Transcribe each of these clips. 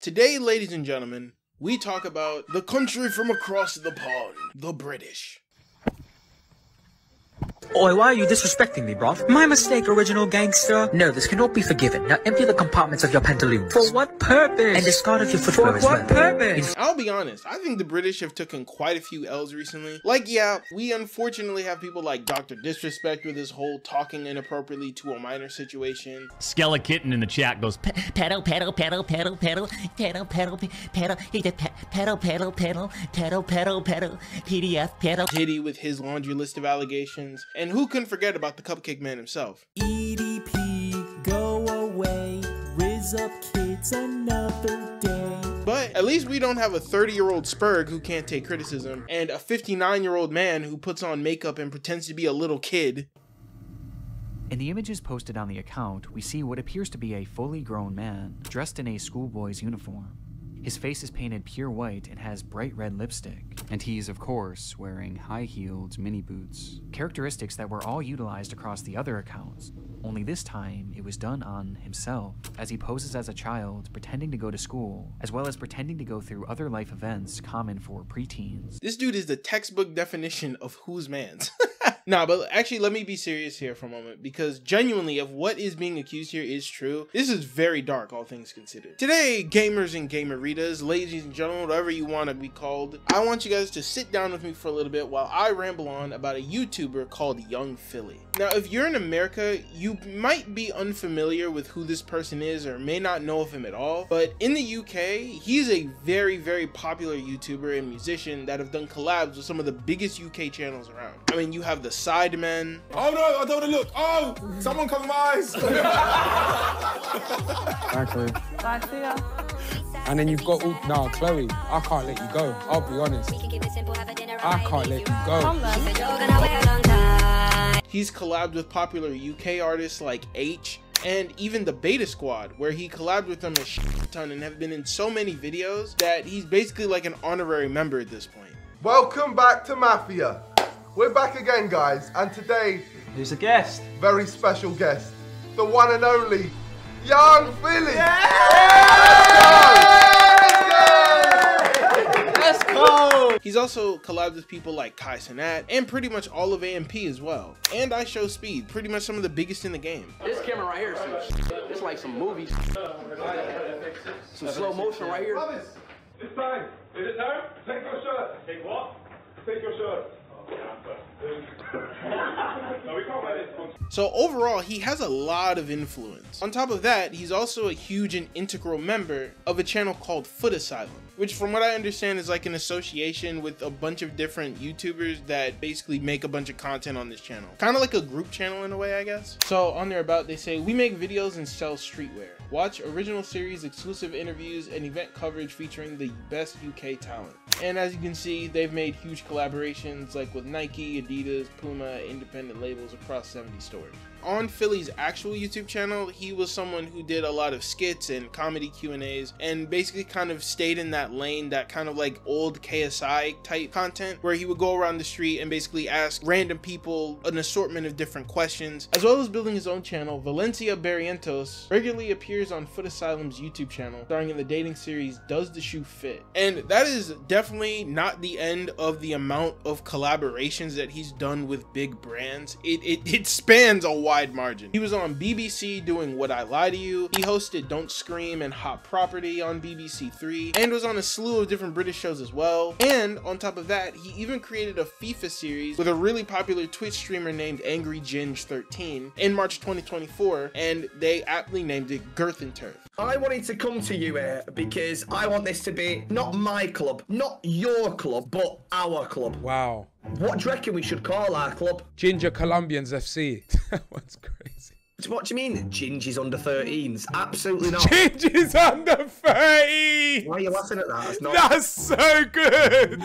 Today, ladies and gentlemen, we talk about the country from across the pond, the British. Oi, why are you disrespecting me, bruv? My mistake, original gangster. No, this cannot be forgiven. Now empty the compartments of your pantaloons. For what purpose? And discard of your footwear as well. For what purpose? I'll be honest, I think the British have taken quite a few L's recently. Like, yeah, we unfortunately have people like Dr. Disrespect with his whole talking inappropriately to a minor situation. Skeleton in the chat goes, pedal, pedal, pedal, pedal, pedal, pedal, pedal, pedal, pedal, pedal, pedal, pedal, pedal, pedal, PDF, pedal. Diddy with his laundry list of allegations. And who couldn't forget about the Cupcake Man himself? EDP, go away, riz up kids another day. But at least we don't have a 30-year-old Spurg who can't take criticism, and a 59-year-old man who puts on makeup and pretends to be a little kid. In the images posted on the account, we see what appears to be a fully grown man, dressed in a schoolboy's uniform. His face is painted pure white and has bright red lipstick, and he's, of course, wearing high-heeled mini boots. Characteristics that were all utilized across the other accounts, only this time it was done on himself, as he poses as a child pretending to go to school, as well as pretending to go through other life events common for preteens. This dude is the textbook definition of whose mans. Nah, but actually, let me be serious here for a moment, because genuinely, if what is being accused here is true, this is very dark, all things considered. Today, gamers and gameritas, ladies and gentlemen, whatever you want to be called, I want you guys to sit down with me for a little bit while I ramble on about a YouTuber called Young Philly. Now, if you're in America, you might be unfamiliar with who this person is or may not know of him at all, but in the UK, he's a very, very popular YouTuber and musician that have done collabs with some of the biggest UK channels around. I mean, you have the Sidemen. Oh no, I don't want to look. Oh, someone cover my eyes. Bye, Chloe. Bye, see ya. And then you've got all... No, Chloe, I can't let you go. I'll be honest. I can't let you go. Come then. He's collabed with popular UK artists like H, and even the Beta Squad, where he collabed with them a shit ton and have been in so many videos that he's basically like an honorary member at this point. Welcome back to Mafia. We're back again, guys, and today, who's the guest? Very special guest, the one and only Young Philly. Yeah! Let's go! Let's go! He's also collabed with people like Kai Cenat and pretty much all of AMP as well. And I Show Speed, pretty much some of the biggest in the game. This camera right here is some it's like some movies. Some slow motion right here. It's time. Is it time? Take your shirt. Take what? Take your shirt. So overall, he has a lot of influence. On top of that, he's also a huge and integral member of a channel called Foot Asylum, which from what I understand is like an association with a bunch of different YouTubers that basically make a bunch of content on this channel. Kind of like a group channel in a way, I guess. So on their about, they say, we make videos and sell streetwear. Watch original series, exclusive interviews, and event coverage featuring the best UK talent. And as you can see, they've made huge collaborations like with Nike, Adidas, Puma, independent labels across 70 stores. On Philly's actual YouTube channel, he was someone who did a lot of skits and comedy Q&As and basically kind of stayed in that lane, that kind of like old KSI type content, where he would go around the street and basically ask random people an assortment of different questions. As well as building his own channel, Valencia Barrientos regularly appears on Foot Asylum's YouTube channel, starring in the dating series Does the Shoe Fit? And that is definitely not the end of the amount of collaborations that he's done with big brands. It spans a wide margin. He was on BBC doing Would I Lie to You? He hosted Don't Scream and Hot Property on BBC 3 and was on a slew of different British shows as well. And on top of that, he even created a FIFA series with a really popular Twitch streamer named Angry Ginge 13 in March 2024, and they aptly named it Girth and Turf. I wanted to come to you here because I want this to be not my club, not your club, but our club. Wow. What do you reckon we should call our club? Ginger Colombians FC. That one's crazy. What do you mean, Gingy's under 13s? Absolutely not. Gingy's under 13! Why are you laughing at that? That's so good!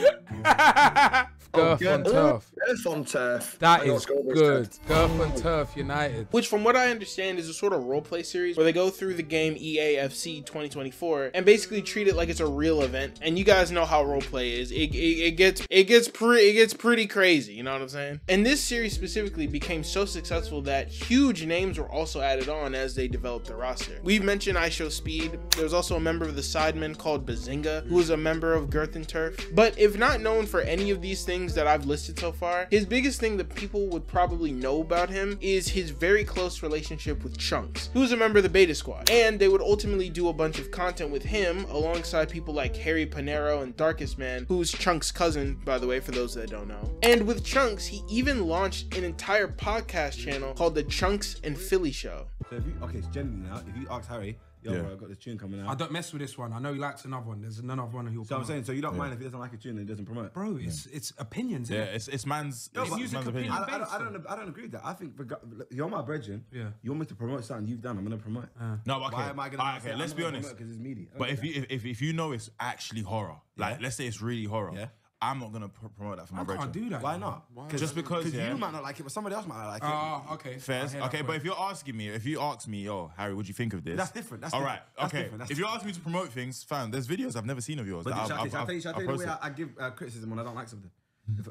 Of Girth on Turf. Girth on Turf. That is good. Girth on Turf United. Which, from what I understand, is a sort of roleplay series where they go through the game EAFC 2024 and basically treat it like it's a real event. And you guys know how roleplay is. It gets pretty crazy. You know what I'm saying? And this series specifically became so successful that huge names were also added on as they developed the roster. We've mentioned I Show Speed. There was also a member of the Sidemen called Bazinga, who was a member of Girth and Turf. But if not known for any of these things that I've listed so far, his biggest thing that people would probably know about him is his very close relationship with Chunks, who was a member of the Beta Squad. And they would ultimately do a bunch of content with him alongside people like Harry Panero and Darkest Man, who's Chunks' cousin, by the way, for those that don't know. And with Chunks, he even launched an entire podcast channel called the Chunks and Philly Show. So if you, okay, it's genuinely now, if you ask Harry, yo, bro, I got this tune coming out. I don't mess with this one. I know he likes another one. There's another one he'll. So I'm saying, so you don't mind if he doesn't like a tune and he doesn't promote it? Bro, it's opinions. Yeah, it's man's. No, it's music man's opinion. I don't agree with that. I think you're my brethren. Yeah. You want me to promote something you've done? I'm gonna promote. No, but okay. Why am I gonna? Okay, let's be honest. Because it's media. But if you know it's actually horror, like let's say it's really horror. Yeah. I'm not gonna promote that for my brethren. I can't do that. Why not? Just because you might not like it, but somebody else might not like it. Oh, okay. Fair. Okay, but if you're asking me, if you ask me, yo, Harry, what do you think of this? That's different. That's all right. That's okay. Different. If you ask me to promote things, fam, there's videos I've never seen of yours. But shall I tell you the way I give criticism when I don't like something?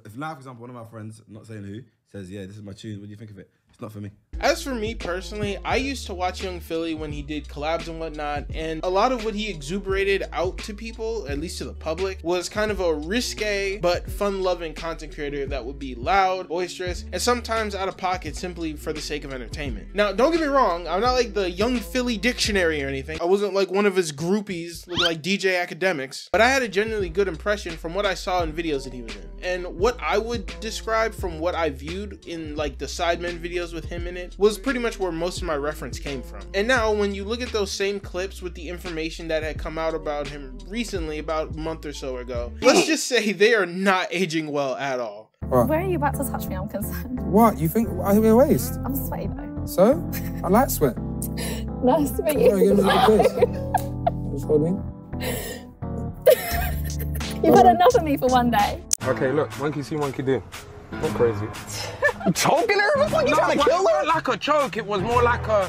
If now, for example, one of my friends, not saying who, says, yeah, this is my tune, what do you think of it? It's not for me. As for me personally, I used to watch Young Philly when he did collabs and whatnot, and a lot of what he exuberated out to people, at least to the public, was kind of a risque but fun-loving content creator that would be loud, boisterous, and sometimes out of pocket simply for the sake of entertainment. Now, don't get me wrong, I'm not like the Young Philly dictionary or anything. I wasn't like one of his groupies looking like DJ Academics, but I had a genuinely good impression from what I saw in videos that he was in. And what I would describe from what I viewed in like the Sidemen videos with him in it was pretty much where most of my reference came from. And now when you look at those same clips with the information that had come out about him recently, about a month or so ago, let's just say they are not aging well at all. What? Where are you about to touch me? I'm concerned. What? You think I wear waist? I'm sweaty though. So? I like sweat. Nice to meet you. Give me a kiss. Just hold me. You've had enough of me for one day. Okay, look, monkey see, monkey do. Not crazy. You choking her? What the fuck? You trying to kill her? Like a choke, it was more like a...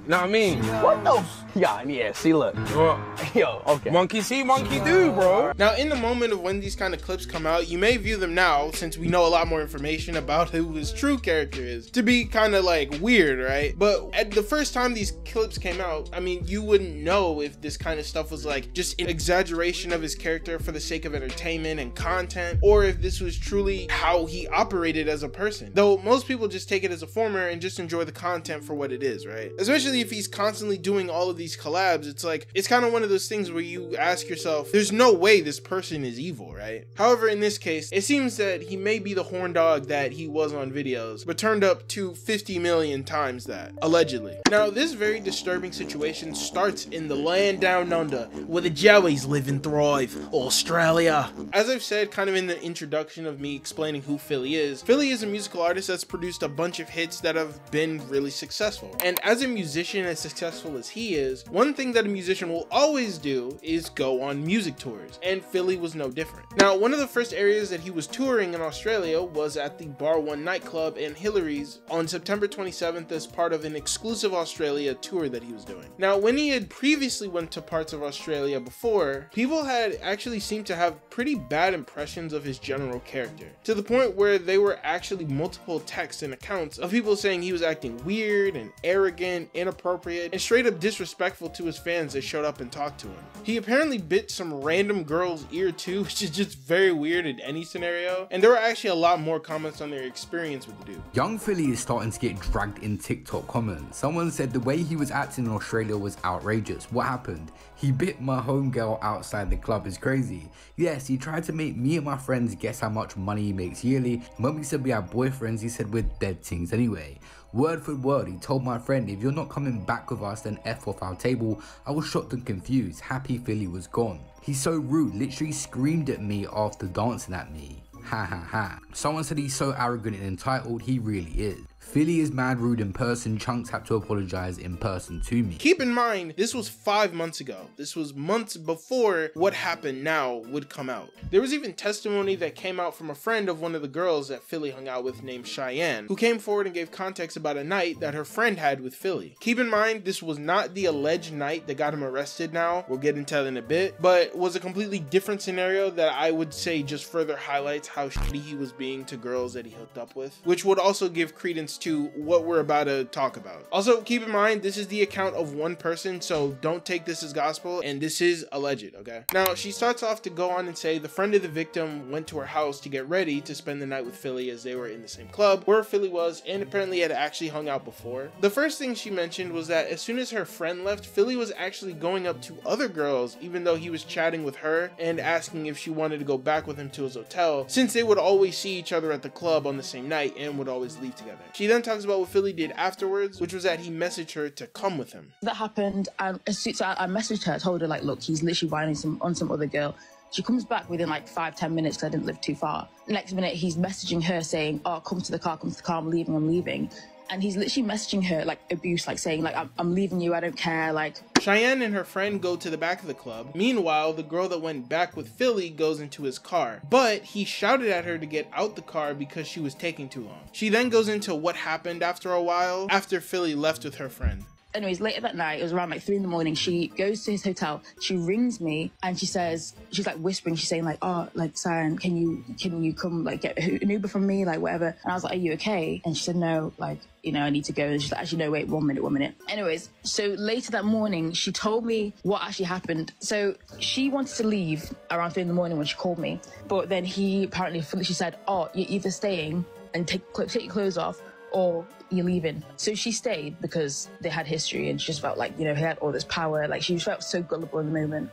You know what I mean? What the? Yeah, see, look. What? Yo, okay. Monkey see, monkey do, bro. Now, in the moment of when these kind of clips come out, you may view them now, since we know a lot more information about who his true character is, to be kind of like weird, right? But at the first time these clips came out, I mean, you wouldn't know if this kind of stuff was like just an exaggeration of his character for the sake of entertainment and content, or if this was truly how he operated as a person. Though most people just take it as a former and just enjoy the content for what it is, right? Especially if he's constantly doing all of these collabs, it's like, it's kind of one of those things where you ask yourself, there's no way this person is evil, right? However, in this case, it seems that he may be the horn dog that he was on videos, but turned up to 50 million times that, allegedly. Now, this very disturbing situation starts in the land down under, where the Joeys live and thrive, Australia. As I've said kind of in the introduction of me explaining who Philly is a musical artist that's produced a bunch of hits that have been really successful. And as a musician as successful as he is, one thing that a musician will always do is go on music tours, and Philly was no different. Now, one of the first areas that he was touring in Australia was at the Bar One nightclub and Hillary's on September 27th as part of an exclusive Australia tour that he was doing. Now, when he had previously went to parts of Australia before, people had actually seemed to have pretty bad impressions of his general character, to the point where there were actually multiple texts and accounts of people saying he was acting weird and arrogant, inappropriate, and straight up disrespectful to his fans that showed up and talked to him. He apparently bit some random girl's ear too, which is just very weird in any scenario, and there were actually a lot more comments on their experience with the dude. Young Philly is starting to get dragged in TikTok comments. Someone said the way he was acting in Australia was outrageous. What happened? He bit my homegirl outside the club is crazy. Yes, he tried to make me and my friends guess how much money he makes yearly, and when we said we have boyfriends, he said we're dead things anyway. Word for word, he told my friend, if you're not coming back with us, then F off our table. I was shocked and confused. Happy Philly was gone. He's so rude, literally screamed at me after dancing at me. Ha ha ha. Someone said he's so arrogant and entitled, he really is. Philly is mad rude in person. Chunks had to apologize in person to me. Keep in mind, this was 5 months ago. This was months before what happened now would come out. There was even testimony that came out from a friend of one of the girls that Philly hung out with named Cheyenne, who came forward and gave context about a night that her friend had with Philly. Keep in mind, this was not the alleged night that got him arrested now, we'll get into that in a bit, but was a completely different scenario that I would say just further highlights how shitty he was being to girls that he hooked up with, which would also give credence to what we're about to talk about. Also, keep in mind, this is the account of one person, so don't take this as gospel, and this is alleged, okay? Now, she starts off to go on and say the friend of the victim went to her house to get ready to spend the night with Philly as they were in the same club where Philly was, and apparently had actually hung out before. The first thing she mentioned was that as soon as her friend left, Philly was actually going up to other girls, even though he was chatting with her and asking if she wanted to go back with him to his hotel, since they would always see each other at the club on the same night and would always leave together. She then talks about what Philly did afterwards, which was that he messaged her to come with him. That happened, and as soon as I messaged her, I told her, like, look, he's literally whining on some other girl. She comes back within like 5-10 minutes because I didn't live too far. Next minute, he's messaging her saying, oh, come to the car, I'm leaving. And he's literally messaging her like abuse, like saying, like, I'm leaving you, I don't care, like. Cheyenne and her friend go to the back of the club. Meanwhile, the girl that went back with Philly goes into his car, but he shouted at her to get out the car because she was taking too long. She then goes into what happened after a while, after Philly left with her friend. Anyways, later that night, it was around like 3 in the morning, she goes to his hotel, she rings me, and she says, she's like whispering, she's saying like, oh, like, Siren, can you come, like, get an Uber from me, like, whatever. And I was like, are you okay? And she said, no, like, you know, I need to go. And she's like, actually, no, wait, 1 minute. Anyways, so later that morning, she told me what actually happened. So she wanted to leave around 3 in the morning when she called me, but then he apparently, she said, oh, you're either staying and take your clothes off, or you're leaving. So she stayed because they had history, and she just felt like, you know, he had all this power. Like, she felt so gullible in the moment.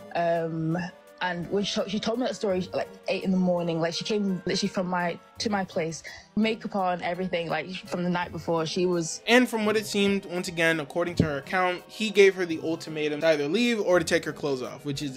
And when she told me that story, like 8 in the morning, like, she came literally to my place, makeup on, everything, like, from the night before. She was. And from what it seemed, once again, according to her account, he gave her the ultimatum to either leave or to take her clothes off, which is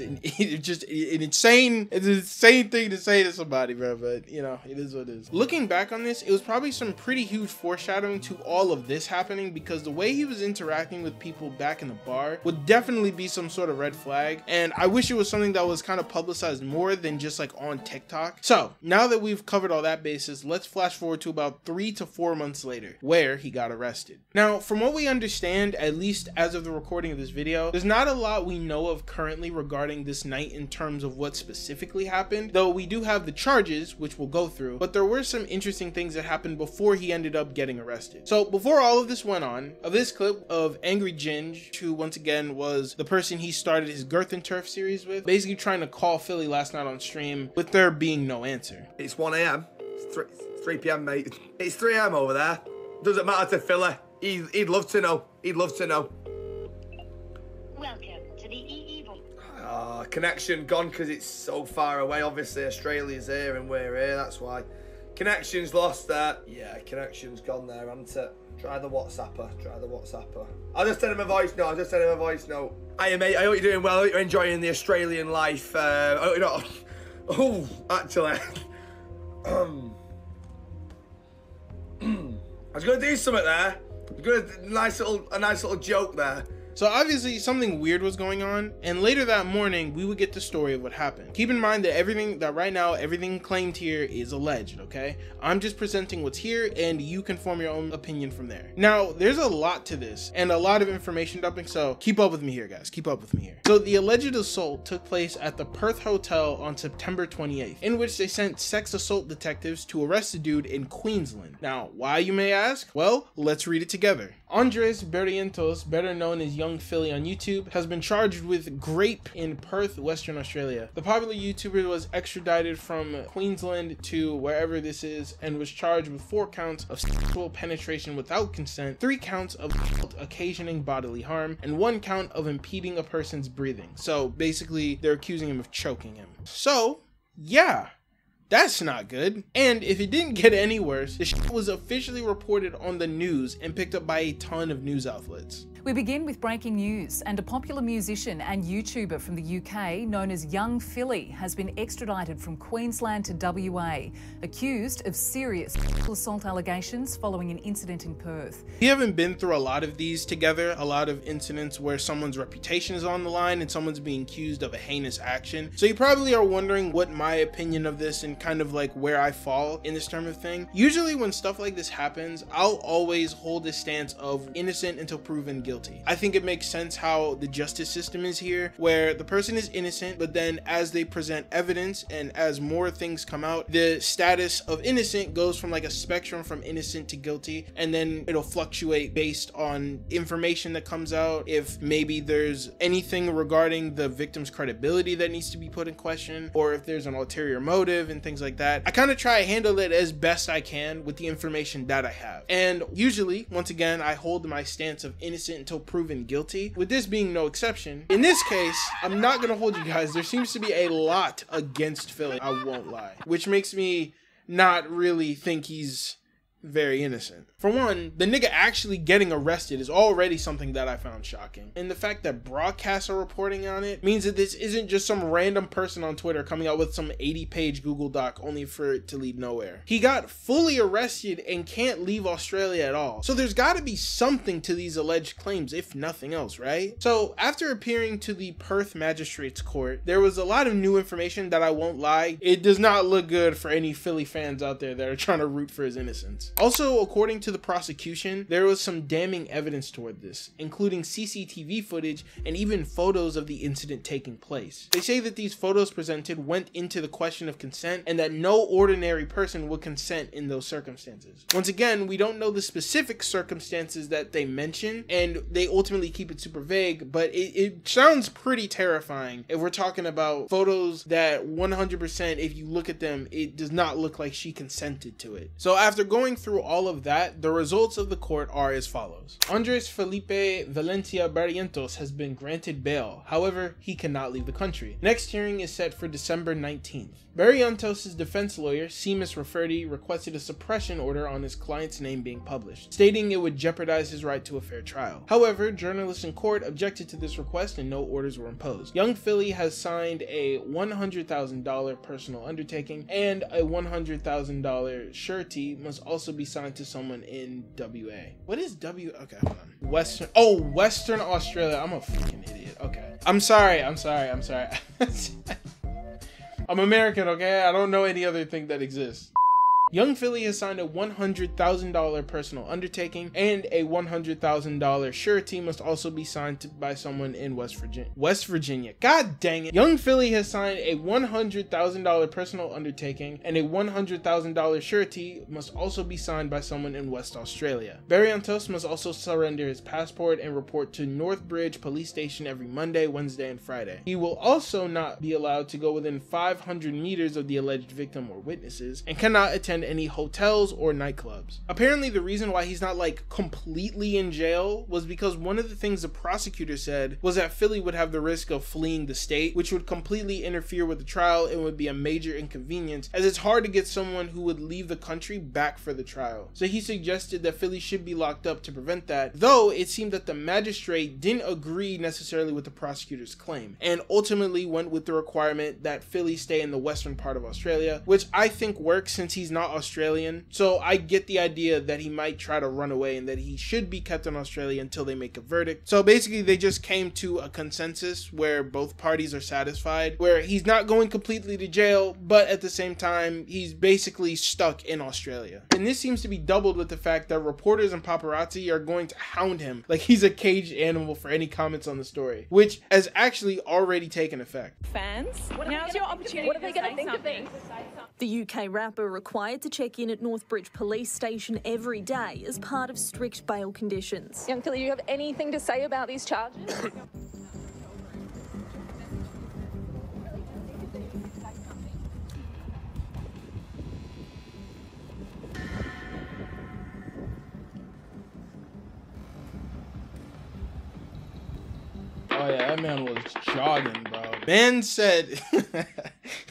just an insane thing to say to somebody, bro. But, you know, it is what it is. Looking back on this, it was probably some pretty huge foreshadowing to all of this happening, because the way he was interacting with people back in the bar would definitely be some sort of red flag. And I wish it was something that was kind of publicized more than just like on TikTok. So now that we've covered all that basis, let's flash forward to about 3 to 4 months later, where he got arrested. Now, from what we understand, at least as of the recording of this video, there's not a lot we know of currently regarding this night in terms of what specifically happened, though we do have the charges, which we'll go through, but there were some interesting things that happened before he ended up getting arrested. So before all of this went on, of this clip of Angry Ginge, who once again was the person he started his Girth and Turf series with, basically trying to call Philly last night on stream with there being no answer. It's 1 AM. It's 3 PM, mate. It's 3 AM over there. Doesn't matter to Philly. He'd love to know. He'd love to know. Welcome to the EE Vault. Connection gone because it's so far away. Obviously, Australia's here and we're here. That's why. Connection's lost there. Yeah, connection's gone there, hasn't it? Try the WhatsApper. I'll just send him a voice note. Hiya, mate. I hope you're doing well. I hope you're enjoying the Australian life. I hope you're not. Oh, actually. I was going to do something there. I was going to a nice little joke there. So obviously something weird was going on, and later that morning we would get the story of what happened. Keep in mind that right now everything claimed here is alleged, okay? I'm just presenting what's here, and you can form your own opinion from there. Now, there's a lot to this and a lot of information dumping, so keep up with me here, guys. Keep up with me here. So the alleged assault took place at the Perth Hotel on September 28th, in which they sent sex assault detectives to arrest a dude in Queensland. Now, why, you may ask? Well, let's read it together. Andres Berrientos, better known as Young Philly on YouTube, has been charged with rape in Perth, Western Australia. The popular YouTuber was extradited from Queensland to wherever this is and was charged with 4 counts of sexual penetration without consent, 3 counts of occasioning bodily harm, and 1 count of impeding a person's breathing. So basically, they're accusing him of choking him. So, yeah. That's not good. And if it didn't get any worse, the shit was officially reported on the news and picked up by a ton of news outlets. We begin with breaking news, and a popular musician and YouTuber from the UK known as Young Philly has been extradited from Queensland to WA, accused of serious sexual assault allegations following an incident in Perth. We haven't been through a lot of these together, a lot of incidents where someone's reputation is on the line and someone's being accused of a heinous action. So you probably are wondering what my opinion of this and kind of like where I fall in this term of thing. Usually when stuff like this happens, I'll always hold the stance of innocent until proven guilty. I think it makes sense how the justice system is here, where the person is innocent, but then as they present evidence and as more things come out, the status of innocent goes from like a spectrum from innocent to guilty, and then it'll fluctuate based on information that comes out, if maybe there's anything regarding the victim's credibility that needs to be put in question, or if there's an ulterior motive and things like that. I kind of try to handle it as best I can with the information that I have. And usually, once again, I hold my stance of innocent until proven guilty, with this being no exception. In this case, I'm not gonna hold you guys. There seems to be a lot against Philly, I won't lie, which makes me not really think he's very innocent. For one, the nigga actually getting arrested is already something that I found shocking. And the fact that broadcasts are reporting on it means that this isn't just some random person on Twitter coming out with some 80-page Google Doc only for it to lead nowhere. He got fully arrested and can't leave Australia at all. So there's gotta be something to these alleged claims, if nothing else, right? So after appearing to the Perth Magistrates Court, there was a lot of new information that I won't lie, it does not look good for any Philly fans out there that are trying to root for his innocence. Also, according to the prosecution, there was some damning evidence toward this, including CCTV footage and even photos of the incident taking place. They say that these photos presented went into the question of consent and that no ordinary person would consent in those circumstances. Once again, we don't know the specific circumstances that they mention, and they ultimately keep it super vague, but it sounds pretty terrifying if we're talking about photos that 100%, if you look at them, it does not look like she consented to it. So after going through all of that, the results of the court are as follows. Andres Felipe Valencia Barrientos has been granted bail. However, he cannot leave the country. Next hearing is set for December 19th. Barrientos' defense lawyer, Seamus Rafferty, requested a suppression order on his client's name being published, stating it would jeopardize his right to a fair trial. However, journalists in court objected to this request and no orders were imposed. Young Philly has signed a $100,000 personal undertaking, and a $100,000 surety must also be signed to someone in WA. What is W? Okay, hold on. Western Australia. I'm a fucking idiot. Okay. I'm sorry. I'm American, okay? I don't know any other thing that exists. Young Philly has signed a $100,000 personal undertaking, and a $100,000 surety must also be signed by someone in West Virginia. God dang it. Young Philly has signed a $100,000 personal undertaking, and a $100,000 surety must also be signed by someone in West Australia. Barrientos must also surrender his passport and report to Northbridge Police Station every Monday, Wednesday, and Friday. He will also not be allowed to go within 500 meters of the alleged victim or witnesses, and cannot attend any hotels or nightclubs. Apparently the reason why he's not like completely in jail was because one of the things the prosecutor said was that Philly would have the risk of fleeing the state, which would completely interfere with the trial and would be a major inconvenience, as it's hard to get someone who would leave the country back for the trial. So he suggested that Philly should be locked up to prevent that, though it seemed that the magistrate didn't agree necessarily with the prosecutor's claim, and ultimately went with the requirement that Philly stay in the western part of Australia, which I think works since he's not Australian. So I get the idea that he might try to run away and that he should be kept in Australia until they make a verdict. So basically they just came to a consensus where both parties are satisfied, where he's not going completely to jail, but at the same time he's basically stuck in Australia. And this seems to be doubled with the fact that reporters and paparazzi are going to hound him like he's a caged animal for any comments on the story, which has actually already taken effect. Fans, now's your opportunity. What are they going to think of this? The UK rapper required to check in at Northbridge Police Station every day as part of strict bail conditions. Young Philly, do you have anything to say about these charges? Oh yeah, that man was jogging, bro. Man said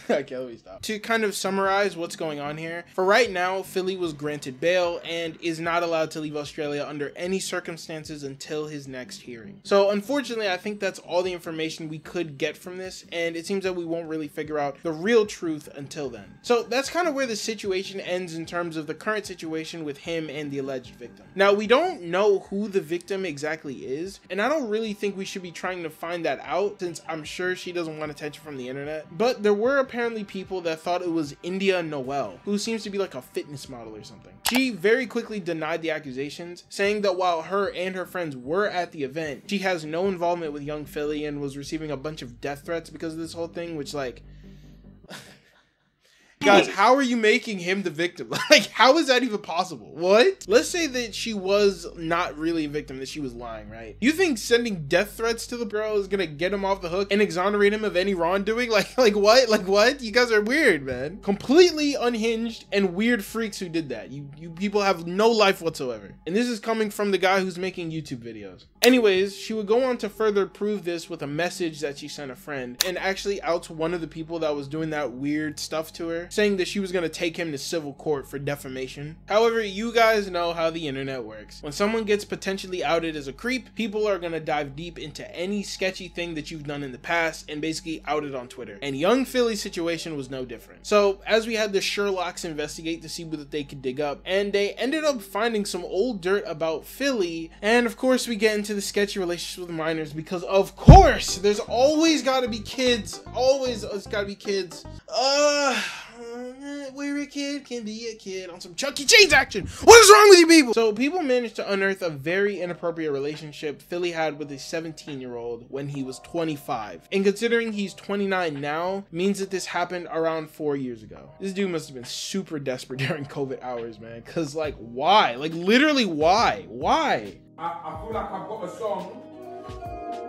Okay, let me stop. To kind of summarize what's going on here, for right now, Philly was granted bail and is not allowed to leave Australia under any circumstances until his next hearing. So unfortunately, I think that's all the information we could get from this, and it seems that we won't really figure out the real truth until then. So that's kind of where the situation ends in terms of the current situation with him and the alleged victim. Now, we don't know who the victim exactly is, and I don't really think we should be trying to find that out, since I'm sure she doesn't want attention from the internet. But there were apparently people that thought it was India Noel, who seems to be like a fitness model or something. She very quickly denied the accusations, saying that while her and her friends were at the event, she has no involvement with young Philly and was receiving a bunch of death threats because of this whole thing, which, like, guys, how are you making him the victim? Like, how is that even possible? What? Let's say that she was not really a victim, that she was lying, right? You think sending death threats to the girl is gonna get him off the hook and exonerate him of any wrongdoing? Like what? Like what? You guys are weird, man. Completely unhinged and weird freaks who did that. You people have no life whatsoever. And this is coming from the guy who's making YouTube videos. Anyways, she would go on to further prove this with a message that she sent a friend, and actually outs one of the people that was doing that weird stuff to her, saying that she was going to take him to civil court for defamation. However, you guys know how the internet works. When someone gets potentially outed as a creep, people are going to dive deep into any sketchy thing that you've done in the past and basically out it on Twitter. And young Philly's situation was no different. So as we had the Sherlocks investigate to see what they could dig up, and they ended up finding some old dirt about Philly, and of course we get into the sketchy relationship with minors, because of course there's always got to be kids. Always, it's got to be kids. Where a kid can be a kid on some Chuck E. Cheese action. What is wrong with you people? So people managed to unearth a very inappropriate relationship Philly had with a 17-year-old when he was 25. And considering he's 29 now, means that this happened around 4 years ago. This dude must have been super desperate during COVID hours, man. Cause like, why? Like literally why? Why? I feel like I've got a song.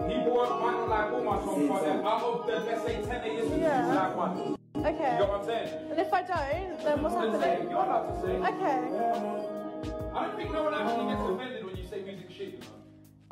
He might not like all my songs, but then out of the, let's say 10 years, you like one. Okay. You know what I'm saying? And if I don't, then what's happening? You're allowed to sing. Okay. I don't think no one actually gets offended when you say music shit, you know?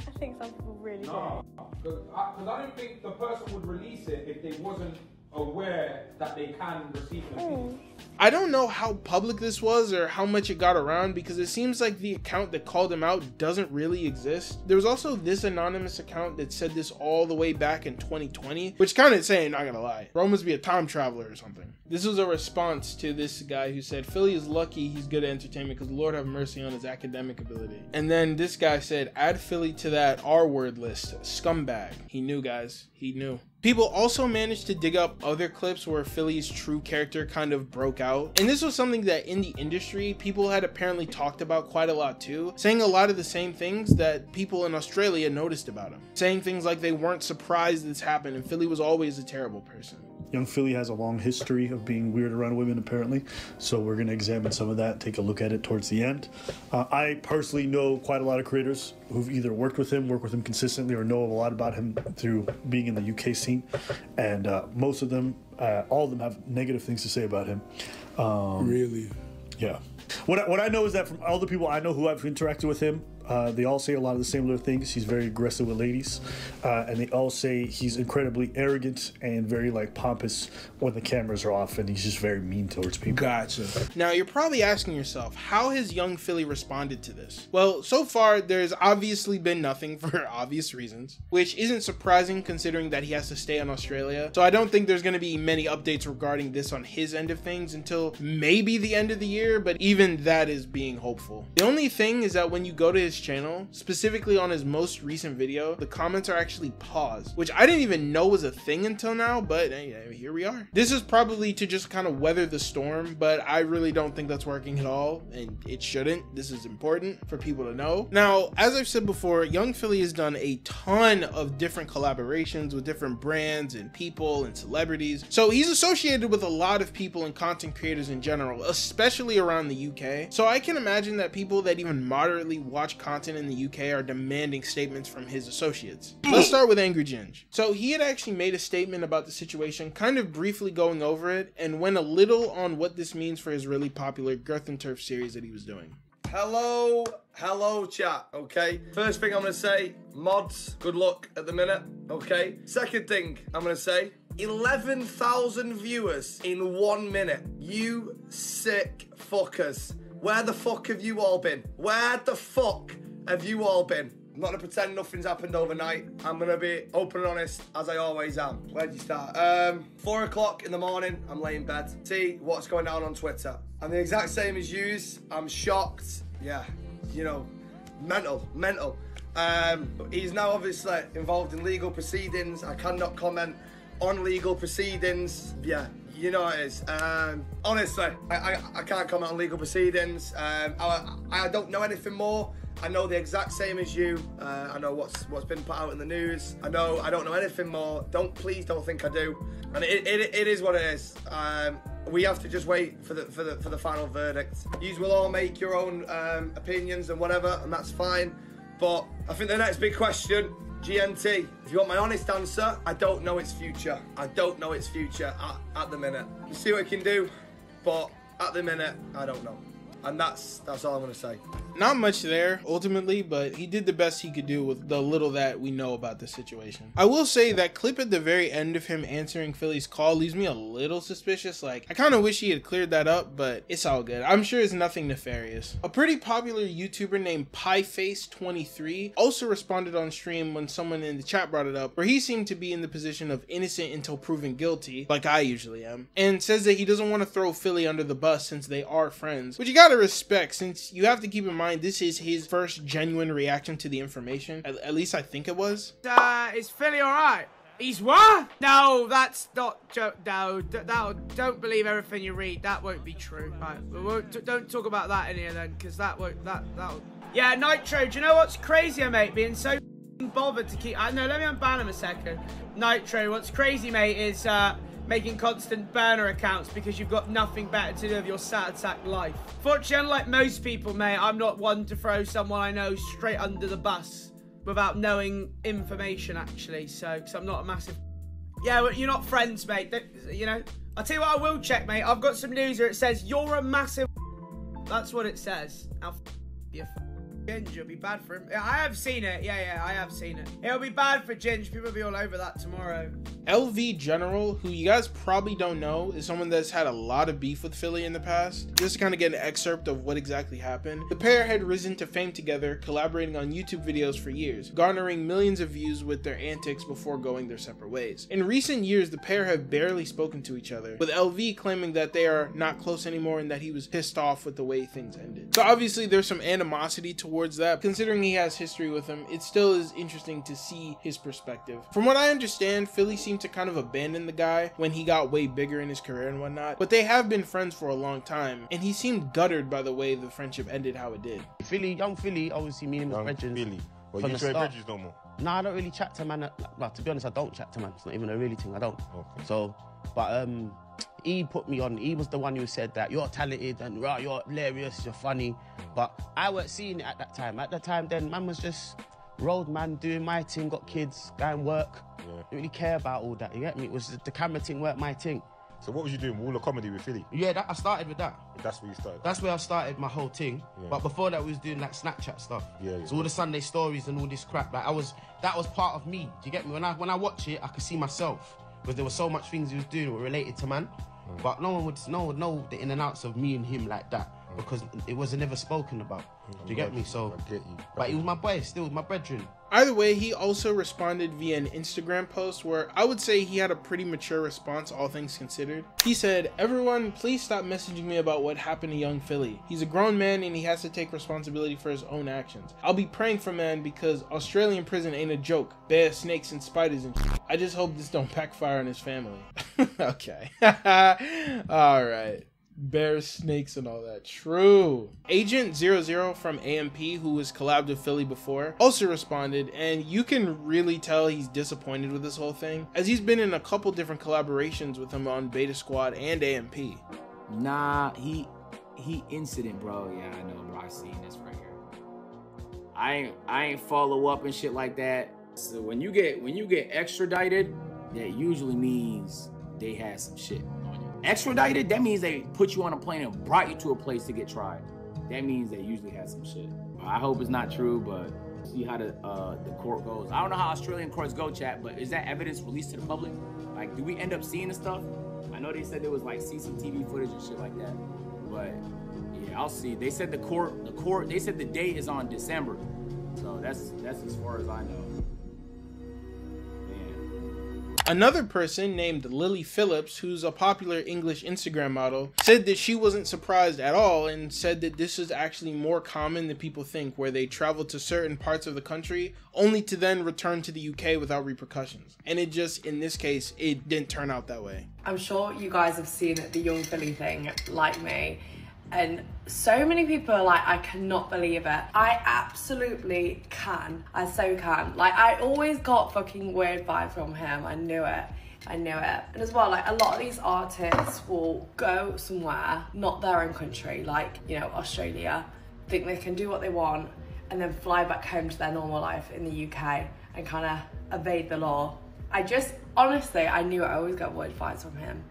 I think some people really do. Because I don't think the person would release it if they wasn't aware that they can receive an opinion. I don't know how public this was or how much it got around, because it seems like the account that called him out doesn't really exist. There was also this anonymous account that said this all the way back in 2020, which kind of insane, not gonna lie. Rome must be a time traveler or something. This was a response to this guy who said, Philly is lucky he's good at entertainment because Lord have mercy on his academic ability. And then this guy said, add Philly to that R-word list, scumbag. He knew, guys, he knew. People also managed to dig up other clips where Philly's true character kind of broke out. And this was something that in the industry, people had apparently talked about quite a lot too, saying a lot of the same things that people in Australia noticed about him. Saying things like they weren't surprised this happened and Philly was always a terrible person. Young Philly has a long history of being weird around women, apparently. So we're going to examine some of that, take a look at it towards the end. I personally know quite a lot of creators who've either worked with him consistently, or know a lot about him through being in the UK scene. And most of them, all of them have negative things to say about him. Really? Yeah. What I know is that from all the people I know who have interacted with him, they all say a lot of the similar things. He's very aggressive with ladies, and they all say he's incredibly arrogant and very like pompous when the cameras are off, and he's just very mean towards people. Gotcha. Now you're probably asking yourself, how has young Philly responded to this? Well, so far there's obviously been nothing for obvious reasons, which isn't surprising considering that he has to stay in Australia. So I don't think there's going to be many updates regarding this on his end of things until maybe the end of the year, but even that is being hopeful. The only thing is that when you go to his channel, specifically on his most recent video, the comments are actually paused, which I didn't even know was a thing until now, but here we are. This is probably to just kind of weather the storm, but I really don't think that's working at all, and it shouldn't. This is important for people to know. Now, as I've said before, young Philly has done a ton of different collaborations with different brands and people and celebrities, so he's associated with a lot of people and content creators in general, especially around the UK. So I can imagine that people that even moderately watch content in the UK are demanding statements from his associates. Let's start with Angry Ginge. So he had actually made a statement about the situation, kind of briefly going over it, and went a little on what this means for his really popular Girth and Turf series that he was doing. Hello chat, okay? First thing I'm gonna say, mods, good luck at the minute, okay? Second thing I'm gonna say, 11,000 viewers in 1 minute. You sick fuckers. Where the fuck have you all been? Where the fuck have you all been? I'm not gonna pretend nothing's happened overnight. I'm gonna be open and honest, as I always am. Where'd you start? 4 o'clock in the morning, I'm laying in bed. See what's going down on Twitter. I'm the exact same as yous. I'm shocked. Yeah, you know, mental. He's now obviously involved in legal proceedings. I cannot comment on legal proceedings. Yeah, you know it is. Honestly, I can't comment on legal proceedings. I don't know anything more. I know the exact same as you. I know what's been put out in the news. I don't know anything more. Please don't think I do. And it is what it is. We have to just wait for the final verdict. You will all make your own opinions and whatever, and that's fine. But I think the next big question, GNT, if you want my honest answer, I don't know its future. I don't know its future at the minute. We'll see what we can do, but at the minute, I don't know. And that's all I'm gonna say. Not much there, ultimately, but he did the best he could do with the little that we know about the situation. I will say that clip at the very end of him answering Philly's call leaves me a little suspicious. Like, I kind of wish he had cleared that up, but it's all good. I'm sure it's nothing nefarious. A pretty popular YouTuber named Pieface23 also responded on stream when someone in the chat brought it up, where he seemed to be in the position of innocent until proven guilty, like I usually am, and says that he doesn't want to throw Philly under the bus since they are friends, which you gotta respect, since you have to keep in mind this is his first genuine reaction to the information. At least I think it was. Is Philly alright? He's what? No, that's not joke. No, don't believe everything you read. That won't be true. Right, don't talk about that in here then, because that won't. Yeah, Nitro. Do you know what's crazier, mate? Being so bothered to keep. No, let me unban him a second. Nitro. What's crazy, mate, is making constant burner accounts because you've got nothing better to do with your sad sack life. Fortunately, unlike most people, mate, I'm not one to throw someone I know straight under the bus without knowing information, actually. So, because I'm not a massive... Yeah, well, you're not friends, mate. You know? I'll tell you what I will check, mate. I've got some news here. It says, you're a massive... That's what it says. Now, you Ginge, it'll be bad for him. I have seen it. Yeah, I have seen it. It'll be bad for Ginge. People will be all over that tomorrow. LV General, who you guys probably don't know, is someone that's had a lot of beef with Philly in the past. Just to kind of get an excerpt of what exactly happened. The pair had risen to fame together, collaborating on YouTube videos for years, garnering millions of views with their antics before going their separate ways. In recent years, the pair have barely spoken to each other, with LV claiming that they are not close anymore and that he was pissed off with the way things ended. So obviously there's some animosity towards that. Considering he has history with him, it still is interesting to see his perspective. From what I understand, Philly seemed to kind of abandon the guy when he got way bigger in his career and whatnot, but they have been friends for a long time, and he seemed guttered by the way the friendship ended how it did. Young Philly, obviously me and his brethren. Well, you trade bridges no more? Nah, I don't really chat to man. Well, to be honest, I don't chat to man. It's not even a really thing, I don't. Okay. So, but he put me on. He was the one who said that you're talented and you're hilarious, you're funny. But I weren't seeing it at that time. At that time, then man was just road man, doing my thing, got kids, going work. Yeah. Didn't really care about all that. You get me? It was the camera thing, weren't my thing. So what was you doing? Wall of comedy with Philly? Yeah, I started with that. That's where you started? That's where I started my whole thing. Yeah. But before that, we was doing like Snapchat stuff. Yeah. So all the Sunday stories and all this crap. Like that was part of me. Do you get me? When I watch it, I could see myself because there were so much things he was doing that were related to man. But no one would know the in and outs of me and him like that because it was never spoken about. Do you get me? So, I get you. But he was my boy, still my brethren. Either way, he also responded via an Instagram post where I would say he had a pretty mature response, all things considered. He said, "Everyone, please stop messaging me about what happened to young Philly. He's a grown man and he has to take responsibility for his own actions. I'll be praying for man because Australian prison ain't a joke. Bears, snakes, and spiders and shit. I just hope this don't backfire on his family." Okay. Alright. Bears, snakes, and all that. True. Agent 00 from AMP, who was collabed with Philly before, also responded, and you can really tell he's disappointed with this whole thing, as he's been in a couple different collaborations with him on Beta Squad and AMP. Nah, he incident, bro. Yeah, I know, bro. I seen this right here. I ain't follow up and shit like that. So when you get extradited, that usually means they had some shit on you. Extradited, that means they put you on a plane and brought you to a place to get tried. That means they usually had some shit. I hope it's not true, but see how the court goes. I don't know how Australian courts go, chat, but is that evidence released to the public? Like, do we end up seeing the stuff? I know they said there was like CCTV footage and shit like that, but yeah, I'll see. They said the court, they said the date is on December, so that's as far as I know. Another person named Lily Phillips, who's a popular English Instagram model, said that she wasn't surprised at all and said that this is actually more common than people think, where they travel to certain parts of the country only to then return to the UK without repercussions. And it just, in this case, it didn't turn out that way. I'm sure you guys have seen the young Philly thing like me. And so many people are like, I cannot believe it. I absolutely can. I so can. Like, I always got fucking weird vibes from him. I knew it. I knew it. And as well, like, a lot of these artists will go somewhere, not their own country, like, you know, Australia, think they can do what they want, and then fly back home to their normal life in the UK and kind of evade the law. I just, honestly, I knew it. I always got weird vibes from him.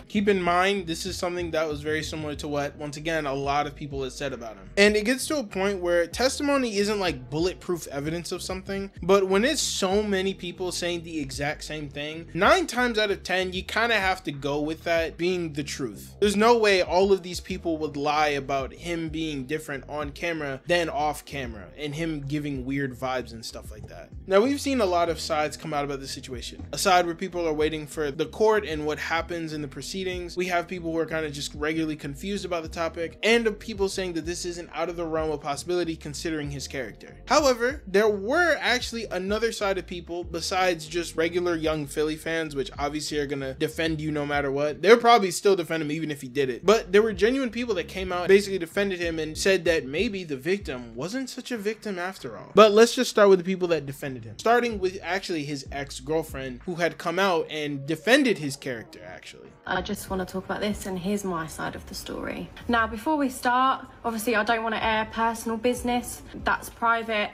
Keep in mind, this is something that was very similar to what, once again, a lot of people have said about him. And it gets to a point where testimony isn't like bulletproof evidence of something, but when it's so many people saying the exact same thing, 9 times out of 10, you kind of have to go with that being the truth. There's no way all of these people would lie about him being different on camera than off camera, and him giving weird vibes and stuff like that. Now, we've seen a lot of sides come out about this situation. A side where people are waiting for the court and what happens in the proceedings. We have people who are kind of just regularly confused about the topic, and of people saying that this isn't out of the realm of possibility considering his character. However, there were actually another side of people besides just regular young Philly fans, which obviously are gonna defend you no matter what. They'll probably still defend him even if he did it. But there were genuine people that came out, basically defended him and said that maybe the victim wasn't such a victim after all. But let's just start with the people that defended him. Starting with actually his ex-girlfriend, who had come out and defended his character actually. I just want to talk about this, and here's my side of the story. Now, before we start, obviously I don't want to air personal business. That's private.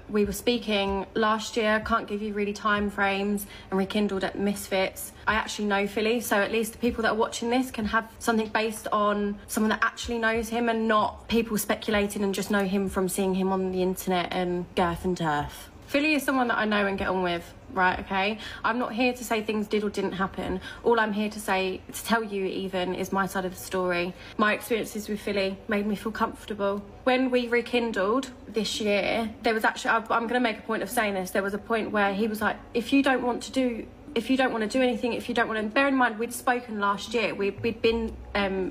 We were speaking last year, can't give you really time frames, and rekindled at Misfits. I actually know Philly, so at least the people that are watching this can have something based on someone that actually knows him and not people speculating and just know him from seeing him on the internet and girth and turf. Philly is someone that I know and get on with, right, okay? I'm not here to say things did or didn't happen. All I'm here to say, to tell you even, is my side of the story. My experiences with Philly made me feel comfortable. When we rekindled this year, there was actually, I'm going to make a point of saying this, there was a point where he was like, if you don't want to do anything, if you don't want to, bear in mind, we'd spoken last year, we'd been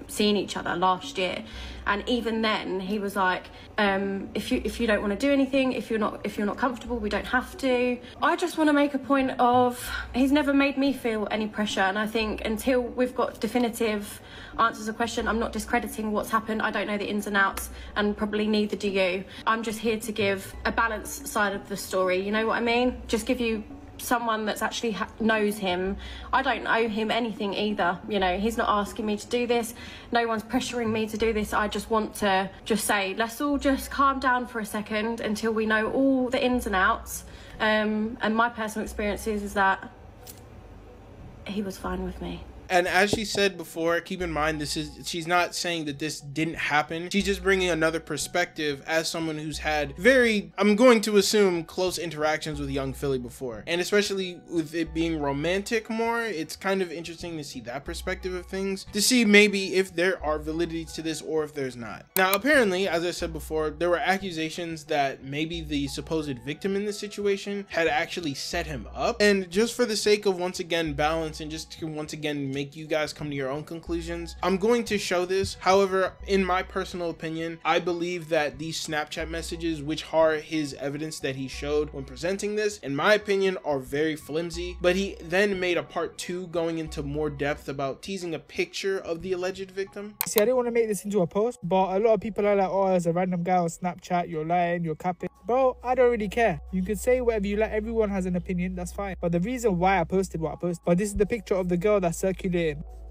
seeing each other last year, and even then he was like, if you don't want to do anything, if you're not comfortable, we don't have to. I just want to make a point of, he's never made me feel any pressure, and I think until we've got definitive answers to the question, I'm not discrediting what's happened. I don't know the ins and outs, and probably neither do you. I'm just here to give a balanced side of the story, you know what I mean? Just give you someone that's actually knows him. I don't owe him anything either, you know, he's not asking me to do this, no one's pressuring me to do this. I just want to just say, let's all just calm down for a second until we know all the ins and outs, and my personal experience is that he was fine with me. And as she said before, keep in mind, she's not saying that this didn't happen. She's just bringing another perspective as someone who's had very, I'm going to assume, close interactions with young Philly before. And especially with it being romantic more, it's kind of interesting to see that perspective of things, to see maybe if there are validities to this or if there's not. Now, apparently, as I said before, there were accusations that maybe the supposed victim in this situation had actually set him up. And just for the sake of, once again, balance and just to once again make you guys come to your own conclusions, I'm going to show this. However, in my personal opinion, I believe that these Snapchat messages, which are his evidence that he showed when presenting this, in my opinion, are very flimsy. But he then made a part 2 going into more depth about teasing a picture of the alleged victim. See, I didn't want to make this into a post, but a lot of people are like, oh, as a random guy on Snapchat, you're lying, you're capping. Bro, I don't really care. You can say whatever you like. Everyone has an opinion, that's fine. But the reason why I posted what I posted, but this is the picture of the girl that's circulating.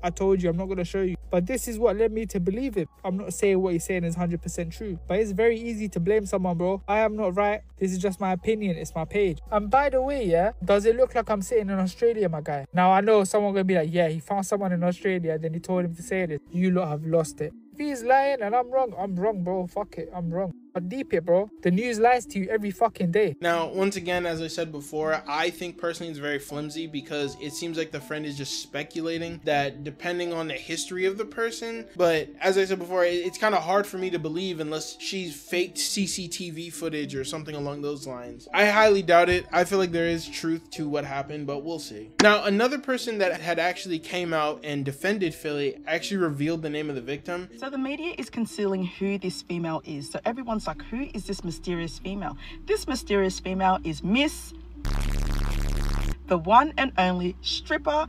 I told you, I'm not going to show you. But this is what led me to believe him. I'm not saying what he's saying is 100% true. But it's very easy to blame someone, bro. I am not right. This is just my opinion. It's my page. And by the way, yeah, does it look like I'm sitting in Australia, my guy? Now, I know someone going to be like, yeah, he found someone in Australia, then he told him to say this. You lot have lost it. If he's lying and I'm wrong, bro. Fuck it, I'm wrong. Deep it, bro. The news lies to you every fucking day. Now, once again, as I said before, I think personally it's very flimsy because it seems like the friend is just speculating that depending on the history of the person. But as I said before, it's kind of hard for me to believe unless she's faked CCTV footage or something along those lines. I highly doubt it. I feel like there is truth to what happened, but we'll see. Now, another person that had actually came out and defended Philly actually revealed the name of the victim. So the media is concealing who this female is. So everyone's like, who is this mysterious female? This mysterious female is Miss, the one and only stripper